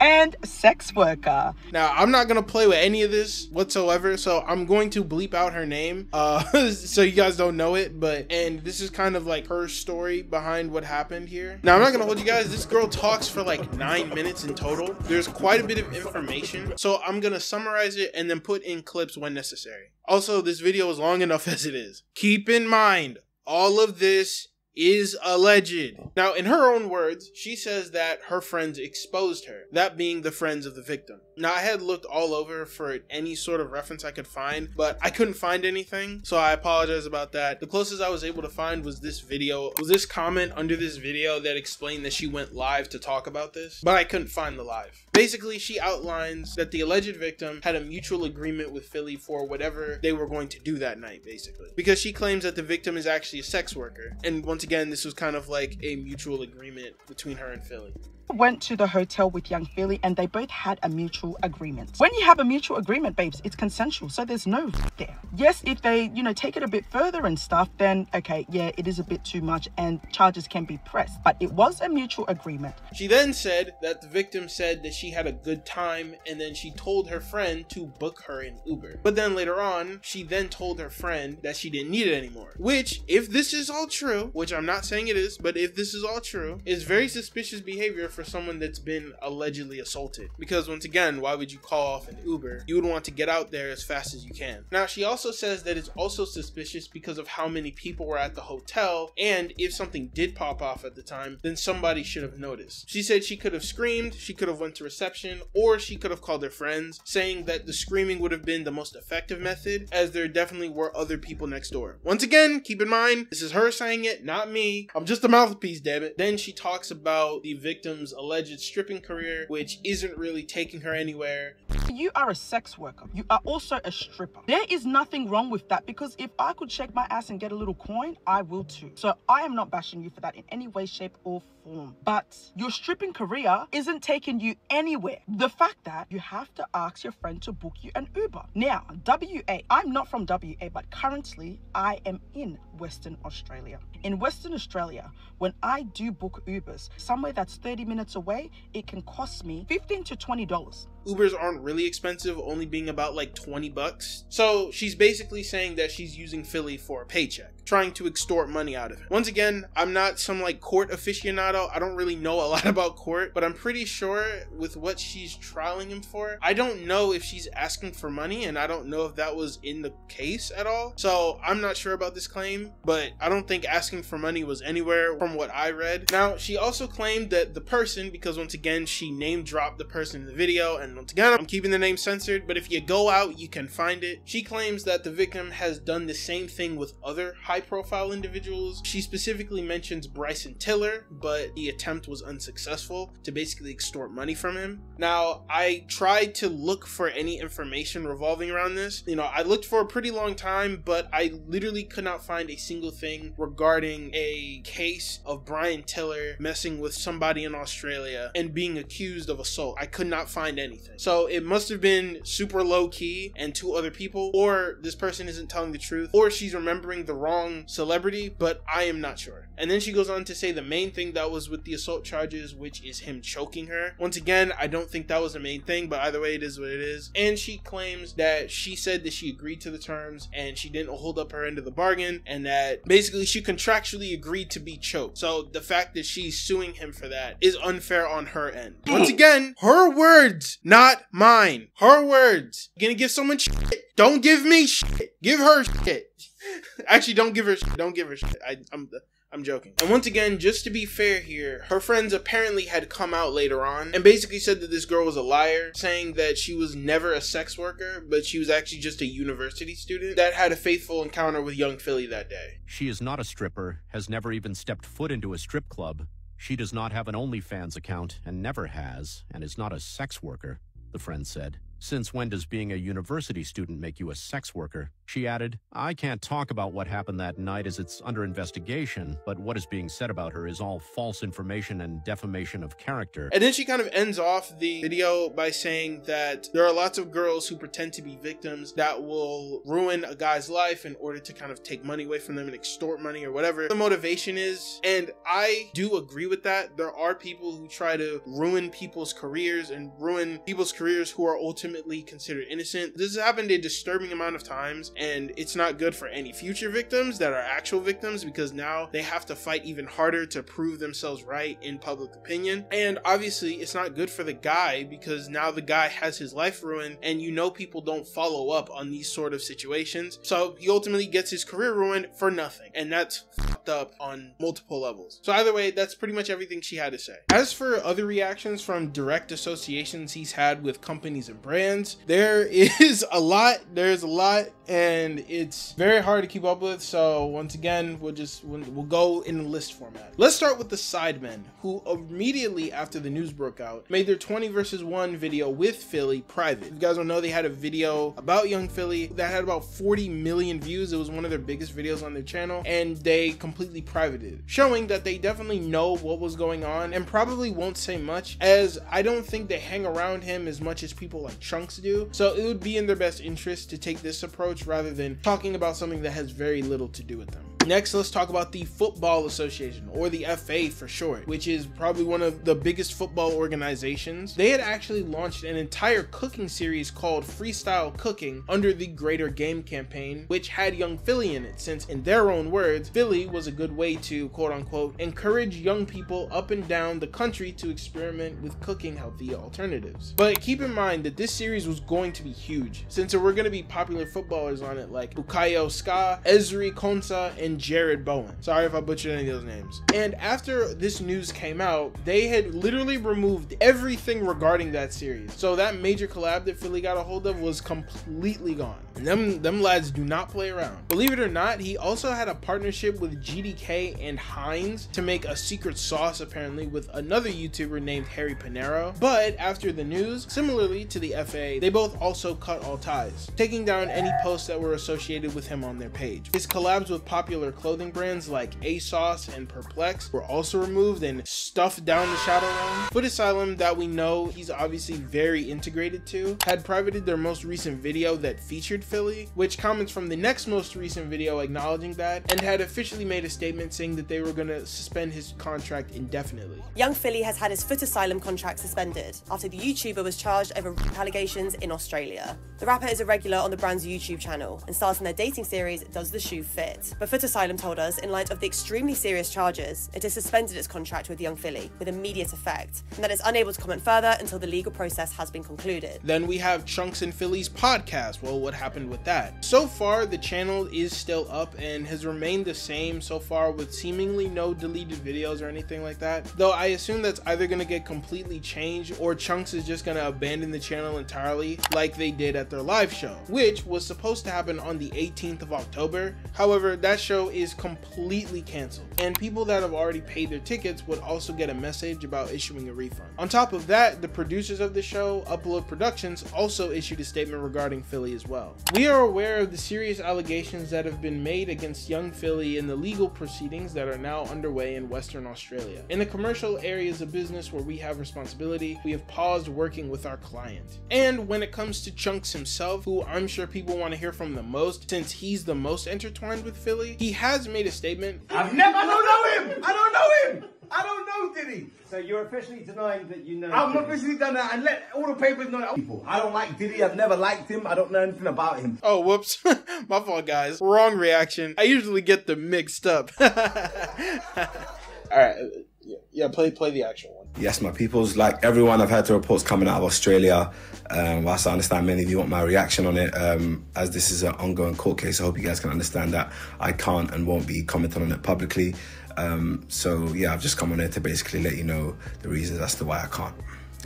and sex worker. Now, I'm not gonna play with any of this whatsoever, so I'm going to bleep out her name so you guys don't know it, and this is kind of like her story behind what happened here. Now, I'm not gonna hold you guys, this girl talks for like 9 minutes in total. There's quite a bit of information, so I'm gonna summarize it and then put in clips when necessary. Also, this video is long enough as it is. Keep in mind, all of this is alleged. Now, in her own words, she says that her friends exposed her, that being the friends of the victim. Now, I had looked all over for any sort of reference I could find, but I couldn't find anything, so I apologize about that. The closest I was able to find was this video, was this comment under this video that explained that she went live to talk about this, but I couldn't find the live. Basically, she outlines that the alleged victim had a mutual agreement with Philly for whatever they were going to do that night, basically. Because she claims that the victim is actually a sex worker, and once again, this was kind of like a mutual agreement between her and Philly. Went to the hotel with young Philly and they both had a mutual agreement. When you have a mutual agreement, babes, it's consensual, so there's no there. Yes, if they, take it a bit further and stuff, then okay, yeah, it is a bit too much and charges can be pressed, but it was a mutual agreement. She then said that the victim said that she had a good time and then she told her friend to book her an Uber. But then later on, she then told her friend that she didn't need it anymore, which, if this is all true, which I'm not saying it is, but if this is all true, is very suspicious behavior for someone that's been allegedly assaulted. Because once again, why would you call off an Uber? You would want to get out there as fast as you can. Now, she also says that it's also suspicious because of how many people were at the hotel, and if something did pop off at the time, then somebody should have noticed. She said she could have screamed, she could have went to reception, or she could have called her friends, saying that the screaming would have been the most effective method, as there definitely were other people next door. Once again, keep in mind, this is her saying it, not me. I'm just a mouthpiece, damn it. Then she talks about the victim's alleged stripping career, which isn't really taking her anywhere. You are a sex worker. You are also a stripper. There is nothing wrong with that, because if I could shake my ass and get a little coin, I will too. So I am not bashing you for that in any way, shape or form. But your stripping career isn't taking you anywhere. The fact that you have to ask your friend to book you an Uber. Now, WA, I'm not from WA, but currently I am in Western Australia. In Western Australia, when I do book Ubers, somewhere that's 30 minutes away, it can cost me $15 to $20. Ubers aren't really expensive, only being about like 20 bucks. So she's basically saying that she's using Philly for a paycheck, trying to extort money out of him. Once again, I'm not some like court aficionado. I don't really know a lot about court, but I'm pretty sure with what she's trialing him for, I don't know if she's asking for money, and I don't know if that was in the case at all. So I'm not sure about this claim, but I don't think asking for money was anywhere from what I read. Now, she also claimed that the person, because once again, she name dropped the person in the video, and once again, I'm keeping the name censored, but if you go out, you can find it. She claims that the victim has done the same thing with other high-profile individuals. She specifically mentions Bryson Tiller, but the attempt was unsuccessful to basically extort money from him. Now, I tried to look for any information revolving around this. I looked for a pretty long time, but I literally could not find a single thing regarding a case of Brian Tiller messing with somebody in Australia and being accused of assault. I could not find anything. So it must have been super low key and two other people, or this person isn't telling the truth, or she's remembering the wrong celebrity, but I am not sure. And then she goes on to say the main thing that was with the assault charges, which is him choking her. Once again, I don't think that was the main thing, but either way, it is what it is. And she claims that she said that she agreed to the terms and she didn't hold up her end of the bargain, and that basically she contractually agreed to be choked. So the fact that she's suing him for that is unfair on her end. Once again, her words, not mine. Her words. You're gonna give someone shit? Don't give me shit. Give her shit. Actually, don't give her shit. Don't give her shit. I'm joking. And once again, just to be fair here, her friends apparently had come out later on and basically said that this girl was a liar, saying that she was never a sex worker, but she was actually just a university student that had a faithful encounter with young Philly that day. She is not a stripper, has never even stepped foot into a strip club. She does not have an OnlyFans account and never has, and is not a sex worker, the friend said. Since when does being a university student make you a sex worker? She added, I can't talk about what happened that night as it's under investigation, but what is being said about her is all false information and defamation of character. And then she kind of ends off the video by saying that there are lots of girls who pretend to be victims that will ruin a guy's life in order to kind of take money away from them and extort money or whatever the motivation is. And I do agree with that. There are people who try to ruin people's careers and ruin people's careers who are ultimately considered innocent. This has happened a disturbing amount of times, and it's not good for any future victims that are actual victims, because now they have to fight even harder to prove themselves right in public opinion. And obviously it's not good for the guy, because now the guy has his life ruined, and you know people don't follow up on these sort of situations, so he ultimately gets his career ruined for nothing, and that's fucked up on multiple levels. So either way, that's pretty much everything she had to say. As for other reactions from direct associations he's had with companies and brands, there is a lot. There's a lot, and it's very hard to keep up with. So once again, we'll go in the list format. Let's start with the Sidemen, who immediately after the news broke out made their 20 versus 1 video with Philly private. If you guys don't know, they had a video about young Philly that had about 40 million views. It was one of their biggest videos on their channel, and they completely privated it, showing that they definitely know what was going on and probably won't say much, as I don't think they hang around him as much as people like Chunks do. So it would be in their best interest to take this approach rather than talking about something that has very little to do with them. Next, let's talk about the Football Association, or the FA for short, which is probably one of the biggest football organizations. They had actually launched an entire cooking series called Freestyle Cooking under the Greater Game campaign, which had young Philly in it, since in their own words, Philly was a good way to, quote unquote, encourage young people up and down the country to experiment with cooking healthy alternatives. But keep in mind that this series was going to be huge, since there were going to be popular footballers on it like Bukayo Ska, Ezri Konsa, and Jared Bowen. Sorry if I butchered any of those names. And after this news came out, they had literally removed everything regarding that series. So that major collab that Philly got a hold of was completely gone. And them lads do not play around. Believe it or not, he also had a partnership with GDK and Heinz to make a secret sauce, apparently, with another YouTuber named Harry Panero. But after the news, similarly to the FA, they both also cut all ties, taking down any posts that were associated with him on their page. His collabs with popular clothing brands like ASOS and Perplex were also removed and stuffed down the shadow realm. Foot Asylum, that we know he's obviously very integrated to, had privated their most recent video that featured Philly, which comments from the next most recent video acknowledging that, and had officially made a statement saying that they were going to suspend his contract indefinitely. Young Philly has had his Foot Asylum contract suspended after the YouTuber was charged over rape allegations in Australia. The rapper is a regular on the brand's YouTube channel and stars in their dating series Does the Shoe Fit? But Foot Asylum told us, in light of the extremely serious charges, it has suspended its contract with Young Philly with immediate effect, and that it's unable to comment further until the legal process has been concluded. Then we have Chunks and Philly's podcast. Well, what happened with that? So far, the channel is still up and has remained the same so far, with seemingly no deleted videos or anything like that. Though I assume that's either going to get completely changed, or Chunks is just going to abandon the channel entirely like they did at their live show, which was supposed to happen on the 18th of October. However, that show is completely canceled, and people that have already paid their tickets would also get a message about issuing a refund. On top of that, the producers of the show, Upload Productions, also issued a statement regarding Philly as well. We are aware of the serious allegations that have been made against young Philly in the legal proceedings that are now underway in Western Australia. In the commercial areas of business where we have responsibility, we have paused working with our client. And when it comes to Chunks himself, who I'm sure people want to hear from the most since he's the most intertwined with Philly, he has made a statement. I don't know him! I don't know Diddy. So you're officially denying that you know I'm Diddy. Officially done that, and let all the papers know that people. I don't like Diddy, I've never liked him, I don't know anything about him. Oh, whoops. My fault, guys. Wrong reaction. I usually get them mixed up. Alright, yeah, play the actual one. Yes, my peoples, like everyone, I've heard the reports coming out of Australia. Whilst I understand many of you want my reaction on it, as this is an ongoing court case, I hope you guys can understand that I can't and won't be commenting on it publicly. So yeah, I've just come on here to basically let you know the reasons as to why I can't.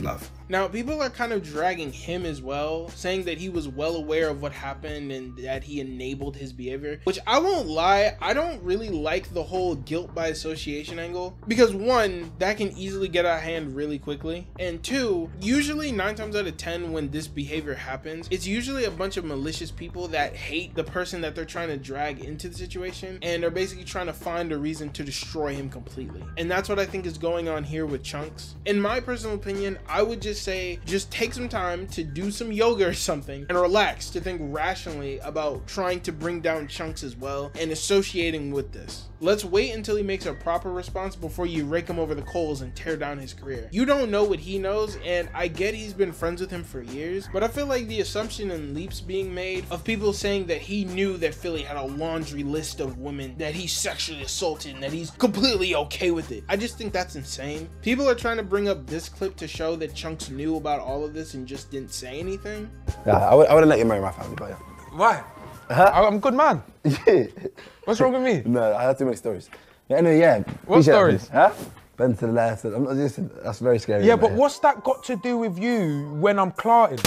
Love. Now, people are kind of dragging him as well, saying that he was well aware of what happened and that he enabled his behavior, which I won't lie, I don't really like the whole guilt by association angle, because one, that can easily get out of hand really quickly, and two, usually 9 times out of 10 when this behavior happens, it's usually a bunch of malicious people that hate the person that they're trying to drag into the situation and are basically trying to find a reason to destroy him completely. And that's what I think is going on here with Chunks. In my personal opinion, I would just say, just take some time to do some yoga or something and relax, to think rationally about trying to bring down Chunks as well and associating with this. Let's wait until he makes a proper response before you rake him over the coals and tear down his career. You don't know what he knows, and I get he's been friends with him for years, but I feel like the assumption and leaps being made of people saying that he knew that Philly had a laundry list of women that he sexually assaulted and that he's completely okay with it. I just think that's insane. People are trying to bring up this clip to show that Chunks knew about all of this and just didn't say anything. Yeah, I wouldn't let you marry my family, but yeah. Why? I'm a good man. What's wrong with me? No, I have too many stories. Yeah, anyway, yeah. What stories? Huh? Bend to the left. I'm not just, that's very scary. Yeah, but what's that got to do with you when I'm clarting?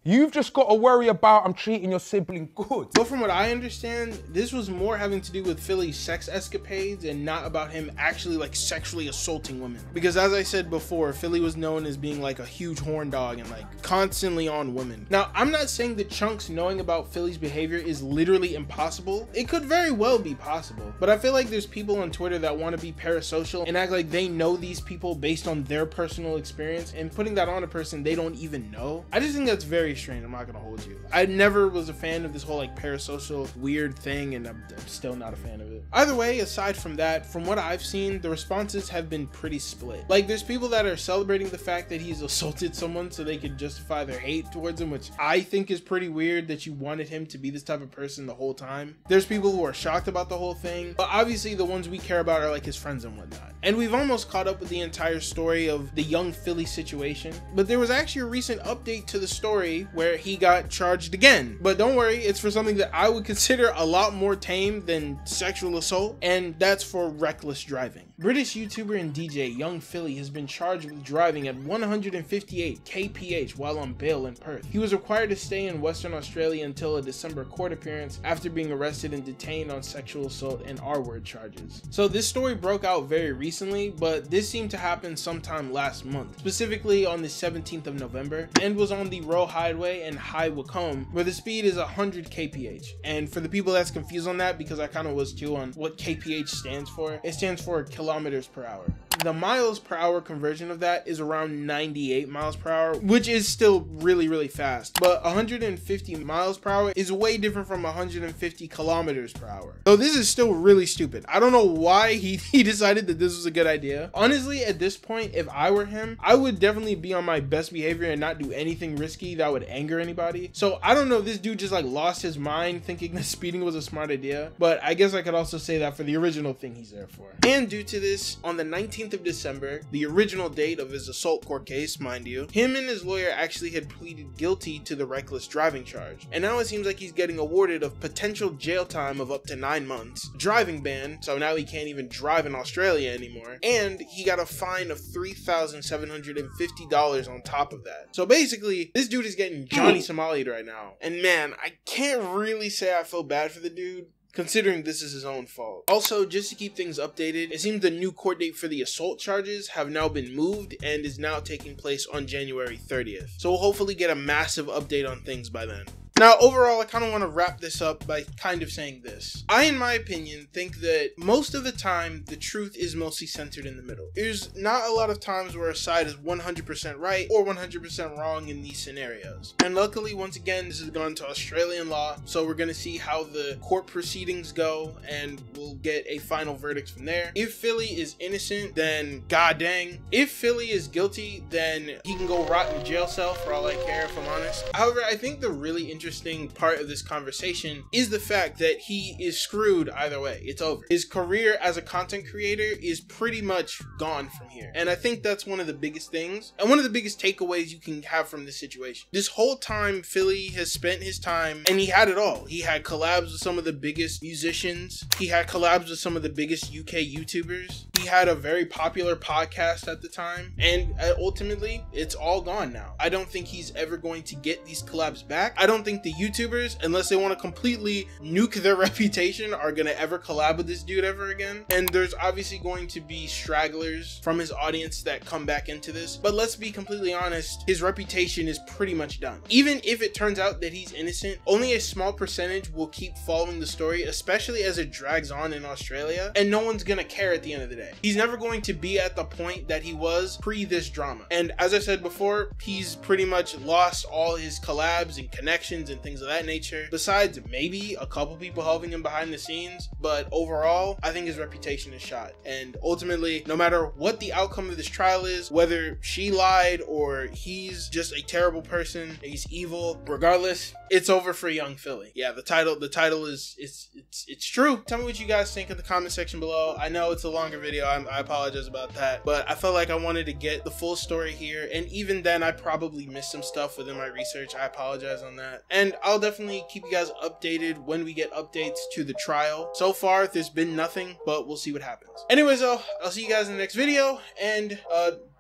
You've just got to worry about I'm treating your sibling good. But from what I understand, this was more having to do with Philly's sex escapades and not about him actually like sexually assaulting women. Because as I said before, Philly was known as being like a huge horn dog and like constantly on women. Now, I'm not saying that Chunks knowing about Philly's behavior is literally impossible. It could very well be possible. But I feel like there's people on Twitter that want to be parasocial and act like they know these people based on their personal experience and putting that on a person they don't even know. I just think that's very strange. I'm not gonna hold you. I never was a fan of this whole like parasocial weird thing, and I'm still not a fan of it. Either way, aside from that, from what I've seen, the responses have been pretty split. Like, there's people that are celebrating the fact that he's assaulted someone so they could justify their hate towards him, which I think is pretty weird that you wanted him to be this type of person the whole time. There's people who are shocked about the whole thing, but obviously the ones we care about are like his friends and whatnot. And we've almost caught up with the entire story of the young Philly situation, but there was actually a recent update to the story where he got charged again. But don't worry, it's for something that I would consider a lot more tame than sexual assault, and that's for reckless driving. British YouTuber and DJ Young Philly has been charged with driving at 158 kph while on bail in Perth. He was required to stay in Western Australia until a December court appearance after being arrested and detained on sexual assault and R-word charges. So this story broke out very recently, but this seemed to happen sometime last month, specifically on the 17th of November, and was on the Roe Highway and High Wycombe, where the speed is 100 kph. And for the people that's confused on that, because I kind of was too, on what kph stands for, it stands for kilometers per hour. The miles per hour conversion of that is around 98 miles per hour, which is still really, really fast. But 150 miles per hour is way different from 150 kilometers per hour. So this is still really stupid. I don't know why he decided that this was a good idea. Honestly, at this point, if I were him, I would definitely be on my best behavior and not do anything risky that would anger anybody. So I don't know if this dude just like lost his mind thinking that speeding was a smart idea, but I guess I could also say that for the original thing he's there for. And due to this, on the 19th of December, the original date of his assault court case, mind you, him and his lawyer actually had pleaded guilty to the reckless driving charge. And now it seems like he's getting awarded of potential jail time of up to 9 months, driving ban, so now he can't even drive in Australia anymore, and he got a fine of $3,750 on top of that. So basically, this dude is getting Johnny Somali'd right now. And man, I can't really say I feel bad for the dude, considering this is his own fault. Also, just to keep things updated, it seems the new court date for the assault charges have now been moved and is now taking place on January 30th. So we'll hopefully get a massive update on things by then. Now, overall, I kind of want to wrap this up by kind of saying this. I, in my opinion, think that most of the time, the truth is mostly centered in the middle. There's not a lot of times where a side is 100% right or 100% wrong in these scenarios. And luckily, once again, this has gone to Australian law, so we're going to see how the court proceedings go, and we'll get a final verdict from there. If Philly is innocent, then god dang. If Philly is guilty, then he can go rot in a jail cell for all I care, if I'm honest. However, I think the really interesting interesting part of this conversation is the fact that he is screwed either way. It's over. His career as a content creator is pretty much gone from here. And I think that's one of the biggest things and one of the biggest takeaways you can have from this situation. This whole time, Philly has spent his time, and he had it all. He had collabs with some of the biggest musicians. He had collabs with some of the biggest UK YouTubers. He had a very popular podcast at the time, and ultimately it's all gone now. I don't think he's ever going to get these collabs back. I don't think the YouTubers, unless they want to completely nuke their reputation, are gonna ever collab with this dude ever again. And there's obviously going to be stragglers from his audience that come back into this, but let's be completely honest, his reputation is pretty much done. Even if it turns out that he's innocent, only a small percentage will keep following the story, especially as it drags on in Australia, and no one's gonna care at the end of the day. He's never going to be at the point that he was pre this drama. And as I said before, he's pretty much lost all his collabs and connections and things of that nature, besides maybe a couple people helping him behind the scenes. But overall, I think his reputation is shot. And ultimately, no matter what the outcome of this trial is, whether she lied or he's just a terrible person, he's evil, regardless, it's over for young Philly. Yeah, the title is it's true. Tell me what you guys think in the comment section below. I know it's a longer video. I apologize about that, but I felt like I wanted to get the full story here, and even then I probably missed some stuff within my research. I apologize on that, and I'll definitely keep you guys updated when we get updates to the trial. So far there's been nothing, but we'll see what happens. Anyways though, I'll see you guys in the next video, and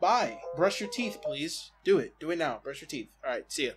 bye. Brush your teeth, please. Do it now. Brush your teeth. All right, see ya.